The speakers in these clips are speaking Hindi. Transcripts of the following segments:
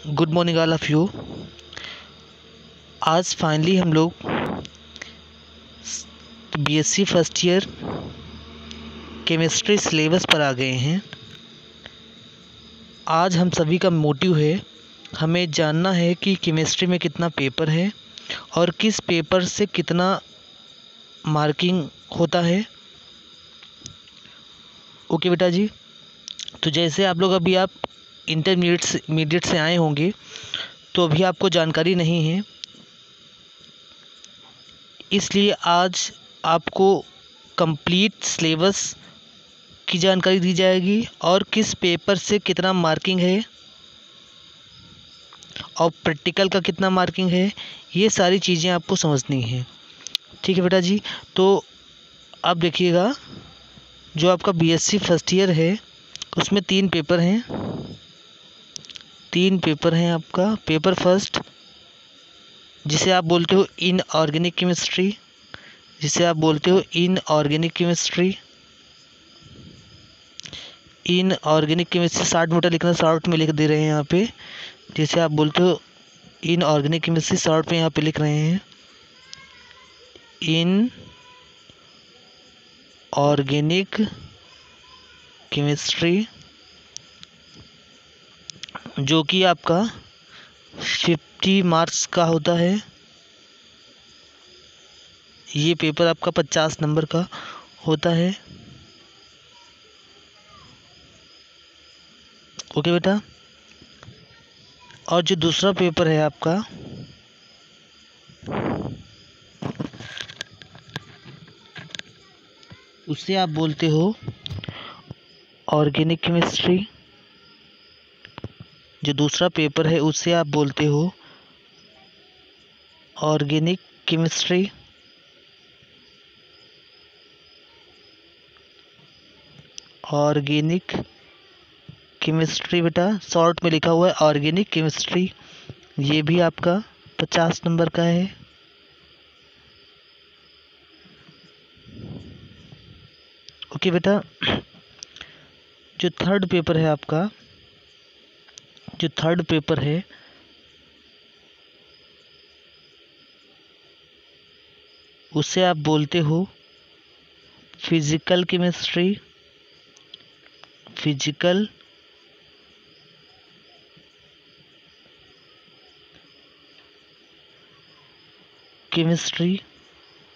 Good morning all of you. आज फाइनली हम लोग BSc first year chemistry syllabus पर आ गए हैं। आज हम सभी का मोटिव है, हमें जानना है कि केमिस्ट्री में कितना पेपर है और किस पेपर से कितना मार्किंग होता है। ओके बेटा जी, तो जैसे आप लोग आप इंटरमीडिएट से आए होंगे तो अभी आपको जानकारी नहीं है, इसलिए आज आपको कंप्लीट सिलेबस की जानकारी दी जाएगी और किस पेपर से कितना मार्किंग है और प्रैक्टिकल का कितना मार्किंग है, ये सारी चीज़ें आपको समझनी है। ठीक है बेटा जी, तो आप देखिएगा, जो आपका बीएससी फर्स्ट ईयर है उसमें 3 पेपर हैं। 3 पेपर हैं आपका। पेपर फर्स्ट जिसे आप बोलते हो inorganic chemistry, inorganic chemistry 60 metre लिखना, शॉर्ट में लिख दे रहे हैं यहाँ पे। जिसे आप बोलते हो इनऑर्गेनिक केमिस्ट्री, शॉर्ट में यहाँ पे लिख रहे हैं इनऑर्गेनिक केमिस्ट्री, जो कि आपका 50 मार्क्स का होता है। ये पेपर आपका 50 नंबर का होता है। ओके बेटा, और जो दूसरा पेपर है आपका, उसे आप बोलते हो ऑर्गेनिक केमिस्ट्री। जो दूसरा पेपर है उसे आप बोलते हो ऑर्गेनिक केमिस्ट्री। ऑर्गेनिक केमिस्ट्री बेटा, शॉर्ट में लिखा हुआ है ऑर्गेनिक केमिस्ट्री। ये भी आपका 50 नंबर का है। ओके बेटा, जो थर्ड पेपर है आपका, उसे आप बोलते हो फिजिकल केमिस्ट्री।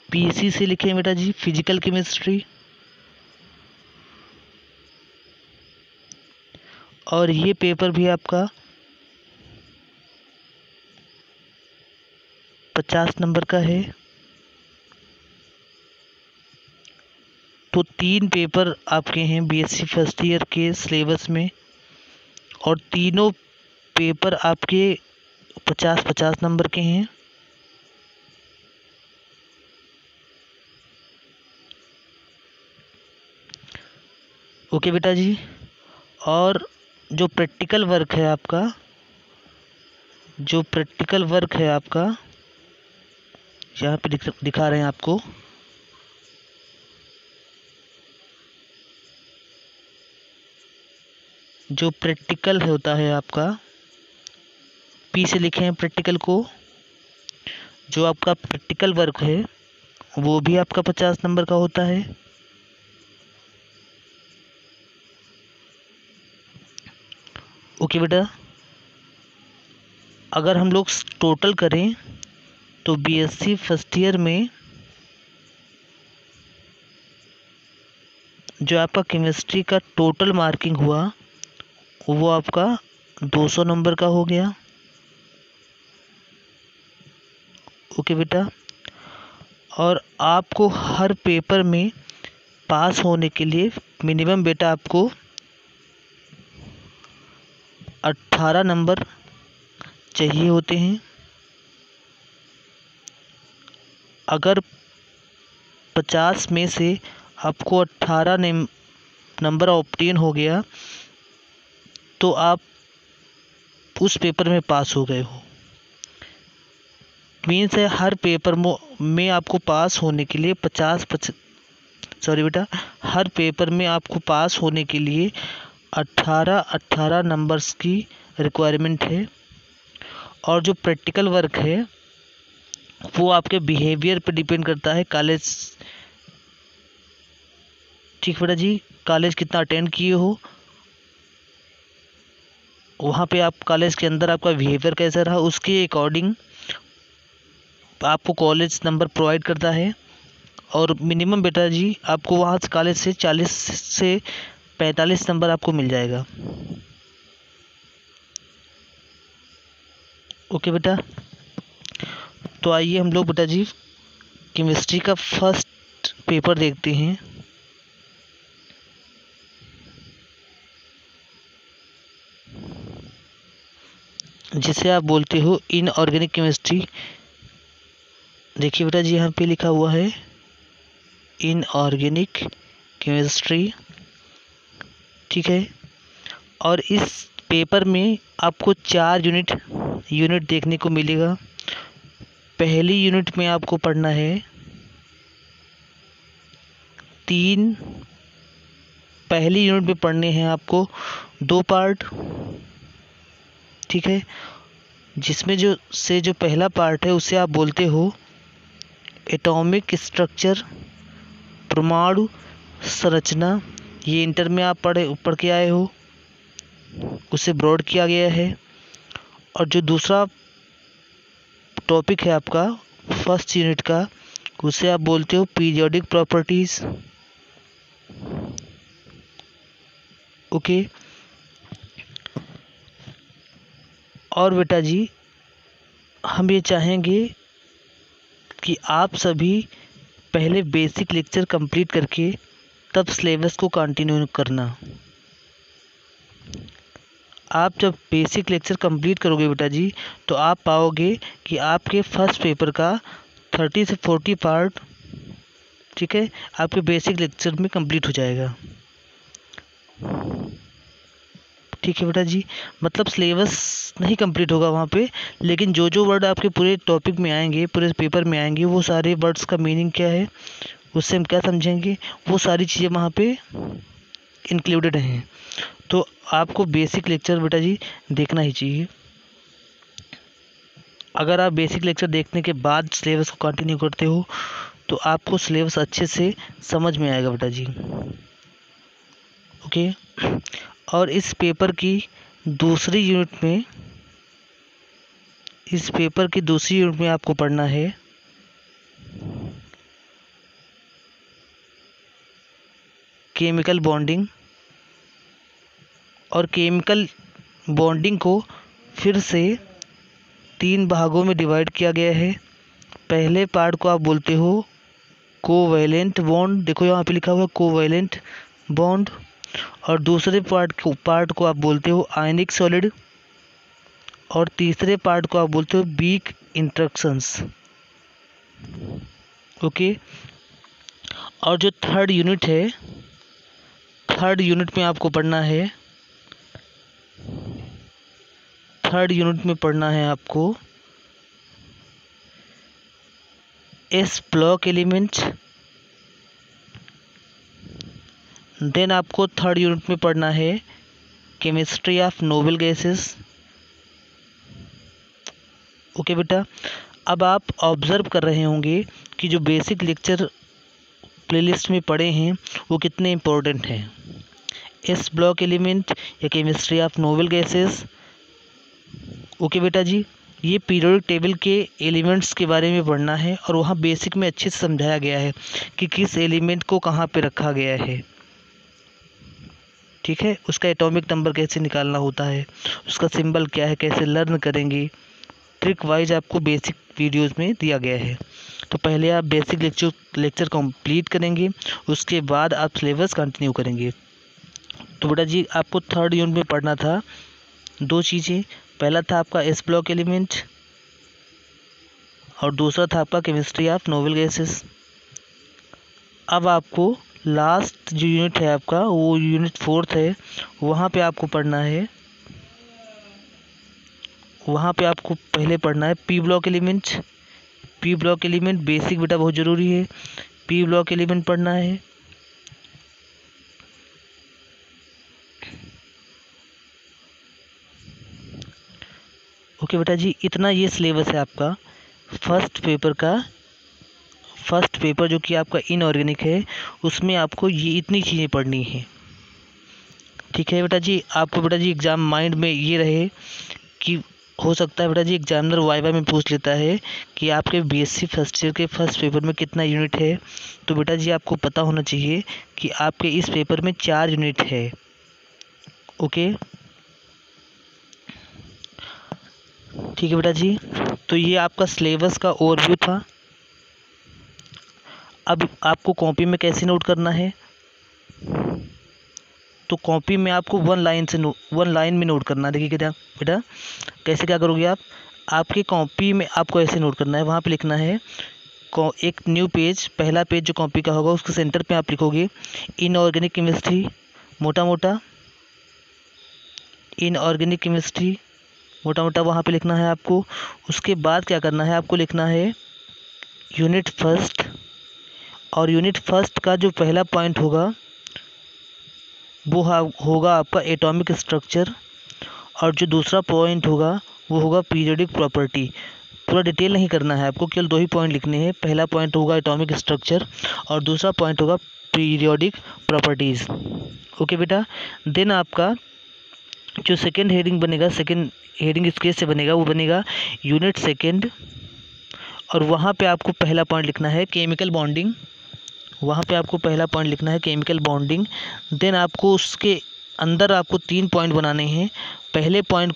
पीसी से लिखें बेटा जी, फिजिकल केमिस्ट्री। और ये पेपर भी आपका 50 नंबर का है। तो 3 पेपर आपके हैं बीएससी फर्स्ट ईयर के सिलेबस में, और तीनों पेपर आपके 50-50 नंबर के हैं। ओके बेटा जी, और जो प्रैक्टिकल वर्क है आपका, यहाँ पे दिखा रहे हैं आपको। जो प्रैक्टिकल होता है आपका, पी से लिखे हैं प्रैक्टिकल को। जो आपका प्रैक्टिकल वर्क है वो भी आपका 50 नंबर का होता है। ओके बेटा, अगर हम लोग टोटल करें तो बीएससी फर्स्ट ईयर में जो आपका केमिस्ट्री का टोटल मार्किंग हुआ वो आपका 200 नंबर का हो गया। ओके बेटा, और आपको हर पेपर में पास होने के लिए मिनिमम बेटा आपको 18 नंबर चाहिए होते हैं। अगर 50 में से आपको 18 नंबर ऑब्टेन हो गया तो आप उस पेपर में पास हो गए हो। मीन्स है हर पेपर में आपको पास होने के लिए हर पेपर में आपको पास होने के लिए 18 नंबर्स की रिक्वायरमेंट है। और जो प्रैक्टिकल वर्क है वो आपके बिहेवियर पे डिपेंड करता है। कॉलेज, ठीक बेटा जी, कॉलेज कितना अटेंड किए हो, वहाँ पे आप कॉलेज के अंदर आपका बिहेवियर कैसा रहा, उसके अकॉर्डिंग आपको कॉलेज नंबर प्रोवाइड करता है। और मिनिमम बेटा जी आपको वहाँ से कॉलेज से 40 से 45 नंबर आपको मिल जाएगा। ओके बेटा, तो आइए हम लोग बेटा जी केमिस्ट्री का फर्स्ट पेपर देखते हैं। जिसे आप बोलते हो इनऑर्गेनिक केमिस्ट्री। देखिए बेटा जी यहाँ पे लिखा हुआ है इनऑर्गेनिक केमिस्ट्री, ठीक है। और इस पेपर में आपको 4 यूनिट देखने को मिलेगा। पहली यूनिट में आपको पढ़ना है 3, पहली यूनिट में पढ़ने हैं आपको 2 पार्ट, ठीक है। जिसमें जो पहला पार्ट है उसे आप बोलते हो एटॉमिक स्ट्रक्चर, परमाणु संरचना। ये इंटर में आप पढ़ के आए हो, उसे ब्रॉड किया गया है। और जो दूसरा टॉपिक है आपका फर्स्ट यूनिट का, उसे आप बोलते हो पीरियोडिक प्रॉपर्टीज। ओके, और बेटा जी हम ये चाहेंगे कि आप सभी पहले बेसिक लेक्चर कंप्लीट करके तब सिलेबस को कंटिन्यू करना। आप जब बेसिक लेक्चर कंप्लीट करोगे बेटा जी तो आप पाओगे कि आपके फर्स्ट पेपर का 30 से 40 पार्ट, ठीक है, आपके बेसिक लेक्चर में कंप्लीट हो जाएगा। ठीक है बेटा जी, मतलब सिलेबस नहीं कंप्लीट होगा वहाँ पे, लेकिन जो वर्ड आपके पूरे टॉपिक में आएंगे, पूरे पेपर में आएंगे, वो सारे वर्ड्स का मीनिंग क्या है, उससे हम क्या समझेंगे, वो सारी चीज़ें वहाँ पे इंक्लूडेड हैं। तो आपको बेसिक लेक्चर बेटा जी देखना ही चाहिए। अगर आप बेसिक लेक्चर देखने के बाद सिलेबस को कंटिन्यू करते हो तो आपको सिलेबस अच्छे से समझ में आएगा बेटा जी। ओके, और इस पेपर की दूसरी यूनिट में आपको पढ़ना है केमिकल बॉन्डिंग। और केमिकल बॉन्डिंग को फिर से 3 भागों में डिवाइड किया गया है। पहले पार्ट को आप बोलते हो कोवैलेंट बॉन्ड, देखो यहाँ पे लिखा हुआ है कोवैलेंट बॉन्ड। और दूसरे पार्ट को आप बोलते हो आयनिक सॉलिड। और तीसरे पार्ट को आप बोलते हो वीक इंटरेक्शंस। ओके, और जो थर्ड यूनिट है, थर्ड यूनिट में आपको पढ़ना है, थर्ड यूनिट में पढ़ना है आपको एस ब्लॉक एलिमेंट। देन आपको थर्ड यूनिट में पढ़ना है chemistry of noble gases. Okay बेटा, अब आप ऑब्ज़र्व कर रहे होंगे कि जो बेसिक लेक्चर प्लेलिस्ट में पढ़े हैं वो कितने इम्पोर्टेंट हैं। एस ब्लॉक एलिमेंट या chemistry of noble gases. Okay बेटा जी, ये पीरियोडिक टेबल के एलिमेंट्स के बारे में पढ़ना है और वहाँ बेसिक में अच्छे से समझाया गया है कि किस एलिमेंट को कहाँ पे रखा गया है, ठीक है। उसका एटॉमिक नंबर कैसे निकालना होता है, उसका सिंबल क्या है, कैसे लर्न करेंगे, ट्रिक वाइज आपको बेसिक वीडियोस में दिया गया है। तो पहले आप बेसिक लेक्चर कंप्लीट करेंगे, उसके बाद आप सिलेबस कंटिन्यू करेंगे। तो बेटा जी आपको थर्ड यूनिट में पढ़ना था 2 चीज़ें। पहला था आपका एस ब्लॉक एलिमेंट और दूसरा था आपका केमिस्ट्री ऑफ नोबल गैसेस। अब आपको लास्ट जो यूनिट है आपका, वो यूनिट 4 है, वहाँ पे आपको पढ़ना है, वहाँ पे आपको पहले पढ़ना है P block element. P block element basic बेटा बहुत ज़रूरी है, पी ब्लॉक एलिमेंट पढ़ना है। ओके बेटा जी, इतना ये सिलेबस है आपका फर्स्ट पेपर जो कि आपका इनऑर्गेनिक है, उसमें आपको ये इतनी चीज़ें पढ़नी है। ठीक है बेटा जी, आपको बेटा जी एग्ज़ाम माइंड में ये रहे कि हो सकता है बेटा जी एग्जामिनर वाइवा में पूछ लेता है कि आपके बीएससी फर्स्ट ईयर के फर्स्ट पेपर में कितना यूनिट है। तो बेटा जी आपको पता होना चाहिए कि आपके इस पेपर में 4 यूनिट है। ओके, ठीक है बेटा जी, तो ये आपका सिलेबस का ओवरव्यू था। अब आपको कॉपी में कैसे नोट करना है, तो कॉपी में आपको वन लाइन में नोट करना है। देखिए क्या बेटा, कैसे क्या करोगे आप, आपकी कॉपी में आपको ऐसे नोट करना है, वहाँ पे लिखना है एक न्यू पेज, पहला पेज जो कॉपी का होगा उसके सेंटर पे आप लिखोगे इनऑर्गेनिक केमिस्ट्री, मोटा मोटा इनऑर्गेनिक केमिस्ट्री मोटा मोटा वहाँ पे लिखना है आपको। उसके बाद क्या करना है, आपको लिखना है यूनिट फर्स्ट, और यूनिट फर्स्ट का जो पहला पॉइंट होगा वो होगा आपका एटॉमिक स्ट्रक्चर, और जो दूसरा पॉइंट होगा वो होगा पीरियोडिक प्रॉपर्टी। पूरा डिटेल नहीं करना है आपको, केवल 2 ही पॉइंट लिखने हैं। पहला पॉइंट होगा एटॉमिक स्ट्रक्चर और दूसरा पॉइंट होगा पीरियोडिक प्रॉपर्टीज़। ओके बेटा, देन आपका जो सेकंड हेडिंग बनेगा, सेकंड हेडिंग इस केस से बनेगा, वो बनेगा यूनिट सेकंड, और वहाँ पे आपको पहला पॉइंट लिखना है केमिकल बॉन्डिंग। वहाँ पे आपको पहला पॉइंट लिखना है केमिकल बॉन्डिंग। देन आपको उसके अंदर आपको 3 पॉइंट बनाने हैं। पहले पॉइंट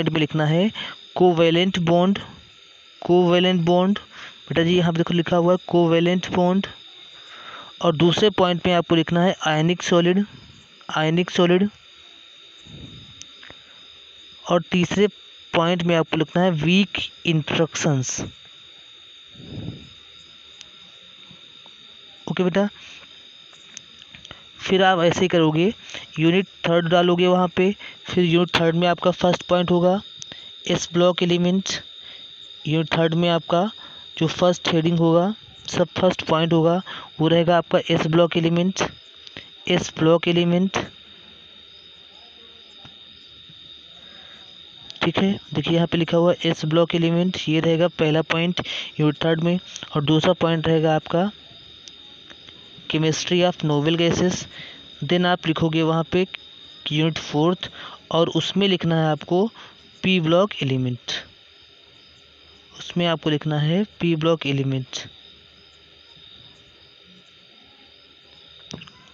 में लिखना है कोवेलेंट बॉन्ड। बेटा जी यहाँ पे देखो लिखा हुआ है कोवेलेंट बॉन्ड। और दूसरे पॉइंट में आपको लिखना है आयनिक सॉलिड। और तीसरे पॉइंट में आपको लिखना है वीक इंटरेक्शंस। ओके बेटा, फिर आप ऐसे ही करोगे, यूनिट थर्ड डालोगे वहाँ पे। फिर यूनिट थर्ड में आपका फर्स्ट पॉइंट होगा S block element. Unit third में आपका जो फर्स्ट हेडिंग होगा, फर्स्ट पॉइंट होगा, वो रहेगा आपका एस ब्लॉक एलिमेंट। ठीक है, देखिए यहाँ पे लिखा हुआ है एस ब्लॉक एलिमेंट, ये रहेगा पहला पॉइंट यूनिट थर्ड में। और दूसरा पॉइंट रहेगा आपका chemistry of novel gases. Then आप लिखोगे वहाँ पे यूनिट फोर्थ, और उसमें लिखना है आपको पी ब्लॉक एलिमेंट।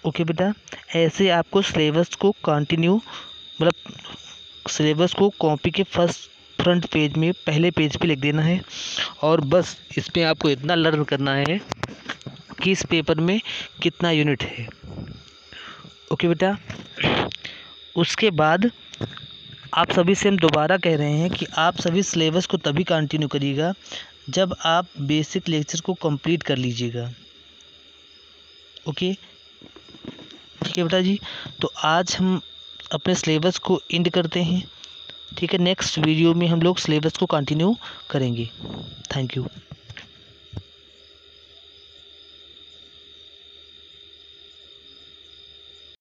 ओके बेटा, ऐसे आपको सिलेबस को सिलेबस को कॉपी के फ्रंट पेज में पहले पेज पे लिख देना है। और बस इसमें आपको इतना लर्न करना है कि इस पेपर में कितना यूनिट है। ओके बेटा, उसके बाद आप सभी से हम दोबारा कह रहे हैं कि आप सभी सिलेबस को तभी कंटिन्यू करिएगा जब आप बेसिक लेक्चर को कंप्लीट कर लीजिएगा। ओके, ठीक है बेटा जी, तो आज हम अपने सिलेबस को एंड करते हैं। ठीक है, नेक्स्ट वीडियो में हम लोग सिलेबस को कंटिन्यू करेंगे। Thank you.